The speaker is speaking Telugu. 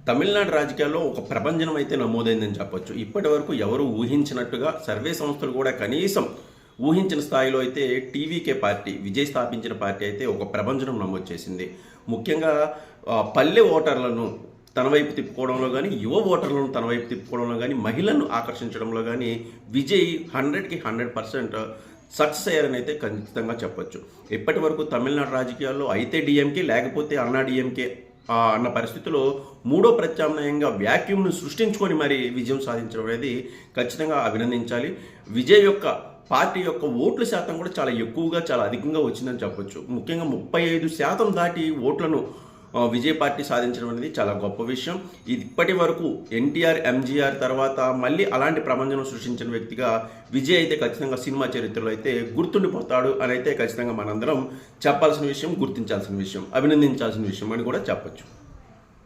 తమిళనాడు రాజకీయాల్లో ఒక ప్రభంజనం అయితే నమోదైందని చెప్పొచ్చు. ఇప్పటివరకు ఎవరు ఊహించినట్టుగా సర్వే సంస్థలు కూడా కనీసం ఊహించిన స్థాయిలో అయితే టీవీకే పార్టీ, విజయ్ స్థాపించిన పార్టీ అయితే ఒక ప్రభంజనం నమోదు చేసింది. ముఖ్యంగా పల్లె ఓటర్లను తన వైపు తిప్పుకోవడంలో కానీ, యువ ఓటర్లను తన వైపు తిప్పుకోవడంలో కానీ, మహిళలను ఆకర్షించడంలో కానీ విజయ్ 100కి 100% సక్సెస్ అయ్యారని అయితే ఖచ్చితంగా చెప్పొచ్చు. ఇప్పటి వరకు తమిళనాడు రాజకీయాల్లో అయితే డిఎంకే, లేకపోతే అన్నా డిఎంకే అన్న పరిస్థితిలో మూడో ప్రత్యామ్నాయంగా వ్యాక్యూమ్ను సృష్టించుకొని మరి విజయం సాధించడం అనేది ఖచ్చితంగా అభినందించాలి. విజయ్ యొక్క పార్టీ యొక్క ఓట్ల శాతం కూడా చాలా ఎక్కువగా, చాలా అధికంగా వచ్చిందని చెప్పొచ్చు. ముఖ్యంగా 35% దాటి ఓట్లను విజయ్ పార్టీ సాధించడం అనేది చాలా గొప్ప విషయం. ఇది ఇప్పటి వరకు ఎన్టీఆర్, ఎంజీఆర్ తర్వాత మళ్ళీ అలాంటి ప్రపంచం సృష్టించిన వ్యక్తిగా విజయ్ అయితే ఖచ్చితంగా సినిమా చరిత్రలో అయితే గుర్తుండిపోతాడు అని అయితే ఖచ్చితంగా మనందరం చెప్పాల్సిన విషయం, గుర్తించాల్సిన విషయం, అభినందించాల్సిన విషయం అని కూడా చెప్పొచ్చు.